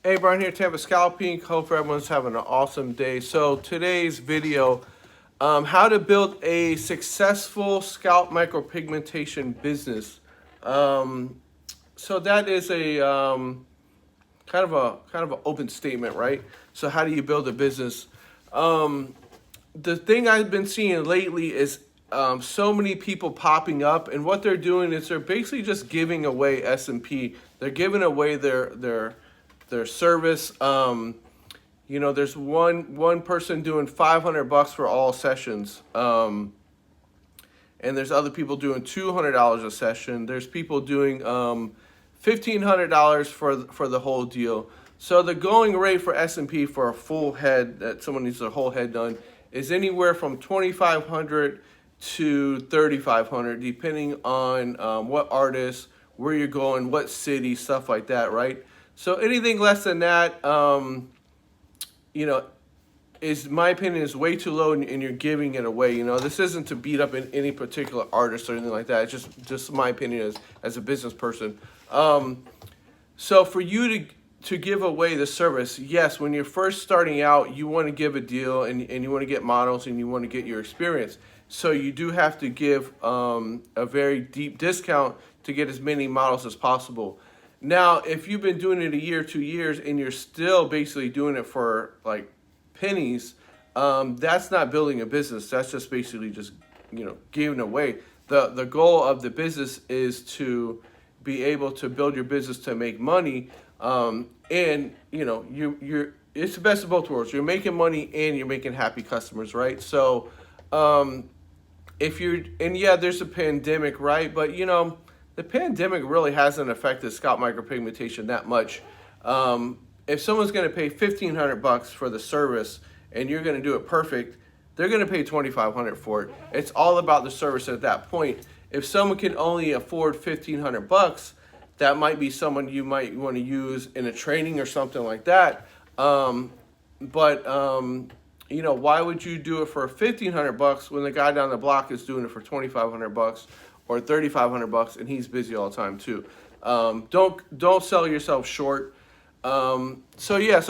Hey, Brian here, Tampa Scalping. Hope everyone's having an awesome day. So today's video, how to build a successful scalp micropigmentation business. Um, so that is a kind of an open statement, right? So how do you build a business? Um, the thing I've been seeing lately is so many people popping up, and what they're doing is they're basically just giving away SMP. They're giving away their service. There's one person doing $500 for all sessions, and there's other people doing $200 a session. There's people doing $1,500 for the whole deal. So the going rate for SMP for a full head that someone needs a whole head done is anywhere from 2,500 to 3,500, depending on what artist, where you're going, what city, stuff like that, right? So anything less than that, you know, is my opinion is way too low, and you're giving it away. This isn't to beat up in any particular artist or anything like that. It's just my opinion as a business person. So for you to give away the service, yes, when you're first starting out, you want to give a deal, and you want to get models, and you want to get your experience. So you do have to give a very deep discount to get as many models as possible. Now, if you've been doing it a year, 2 years, and you're still basically doing it for like pennies, that's not building a business. That's just basically just giving away. The goal of the business is to be able to build your business to make money, and you're it's the best of both worlds. You're making money and you're making happy customers, right? So if you're and yeah, there's a pandemic, right? But the pandemic really hasn't affected scalp micropigmentation that much. If someone's going to pay $1,500 for the service and you're going to do it perfect, they're going to pay $2,500 for it. It's all about the service at that point. If someone can only afford $1,500, that might be someone you might want to use in a training or something like that. Why would you do it for $1,500 when the guy down the block is doing it for $2,500 or $3,500 and he's busy all the time too? Don't sell yourself short. So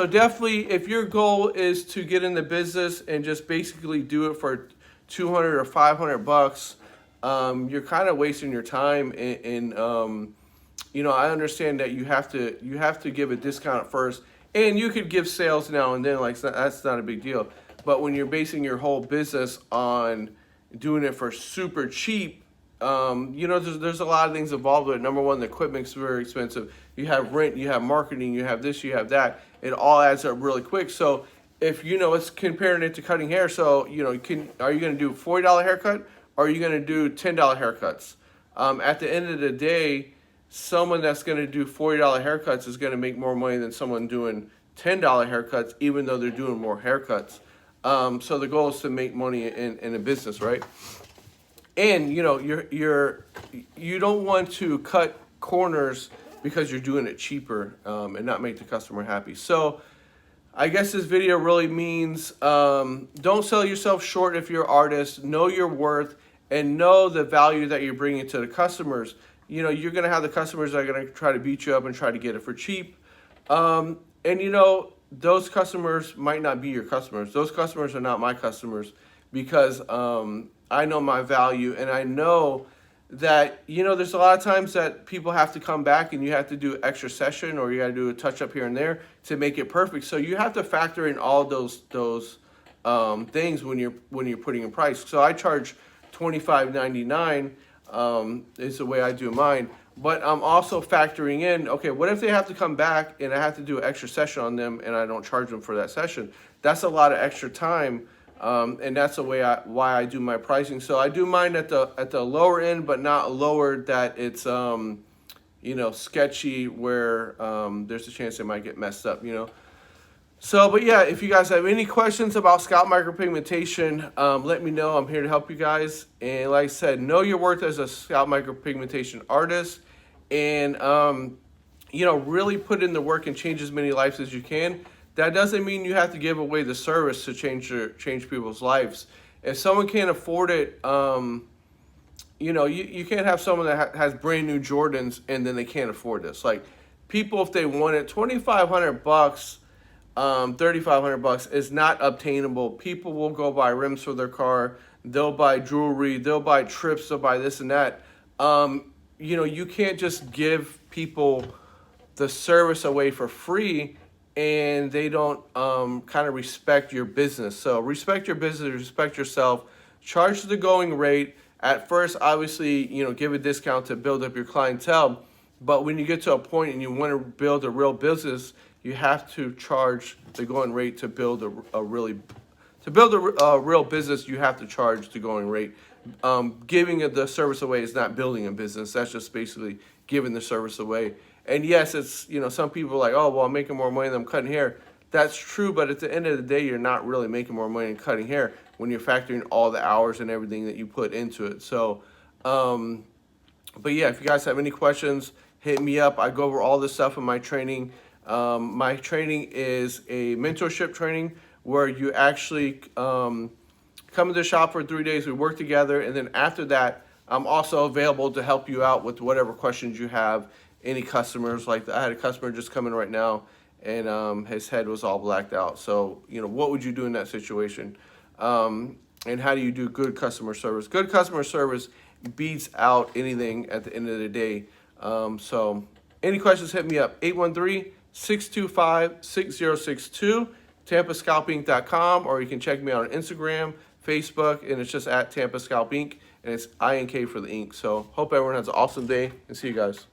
definitely, if your goal is to get in the business and just basically do it for 200 or $500, you're kind of wasting your time. And I understand that you have to give a discount at first, and you could give sales now and then, like that's not a big deal. But when you're basing your whole business on doing it for super cheap, there's a lot of things involved with it. Number one, the equipment's very expensive. You have rent, you have marketing, you have this, you have that. It all adds up really quick. So if it's comparing it to cutting hair. So are you going to do a $40 haircut, or are you going to do $10 haircuts? At the end of the day, someone that's going to do $40 haircuts is going to make more money than someone doing $10 haircuts, even though they're doing more haircuts. So the goal is to make money in a business, right? And you don't want to cut corners because you're doing it cheaper, and not make the customer happy. So I guess this video really means don't sell yourself short. If you're an artist, know your worth and know the value that you're bringing to the customers. You're going to have the customers that are going to try to beat you up and try to get it for cheap. Those customers might not be your customers. Those customers are not my customers, because I know my value, and I know that there's a lot of times that people have to come back and you have to do an extra session, or you got to do a touch up here and there to make it perfect. So you have to factor in all those things when you're putting in price. So I charge $25.99 is the way I do mine. But I'm also factoring in, okay, what if they have to come back and I have to do an extra session on them and I don't charge them for that session? That's a lot of extra time, and that's the way why I do my pricing. So I do mine at the lower end, but not lower that it's sketchy, where there's a chance it might get messed up. So, but yeah, if you guys have any questions about scalp micropigmentation, let me know. I'm here to help you guys. And like I said, know your worth as a scalp micropigmentation artist, and really put in the work and change as many lives as you can. That doesn't mean you have to give away the service to change people's lives. If someone can't afford it, you can't have someone that has brand new Jordans and then they can't afford this. Like, people, if they want it, $2,500, $3,500 is not obtainable. People will go buy rims for their car. They'll buy jewelry. They'll buy trips. They'll buy this and that. You know, you can't just give people the service away for free and they don't kind of respect your business. So respect your business, respect yourself, charge the going rate. At first, obviously, you know, give a discount to build up your clientele. But when you get to a point and you want to build a real business, you have to charge the going rate to build a real business. You have to charge the going rate. Giving the service away is not building a business. That's just basically giving the service away. And yes, it's, you know, some people are like, oh, well, I'm making more money than I'm cutting hair. That's true, but at the end of the day, you're not really making more money than cutting hair when you're factoring all the hours and everything that you put into it. So, but yeah, if you guys have any questions, hit me up. I go over all this stuff in my training. My training is a mentorship training where you actually come to the shop for 3 days. We work together, and then after that, I'm also available to help you out with whatever questions you have. Any customers, like I had a customer just come in right now, and his head was all blacked out. So, you know, what would you do in that situation? And how do you do good customer service? Good customer service beats out anything at the end of the day. So any questions, hit me up, 813-625-6062, tampascalpinc.com, or you can check me out on Instagram, Facebook, and it's just at Tampa Scalp Inc., and it's INK for the ink. So hope everyone has an awesome day, and see you guys.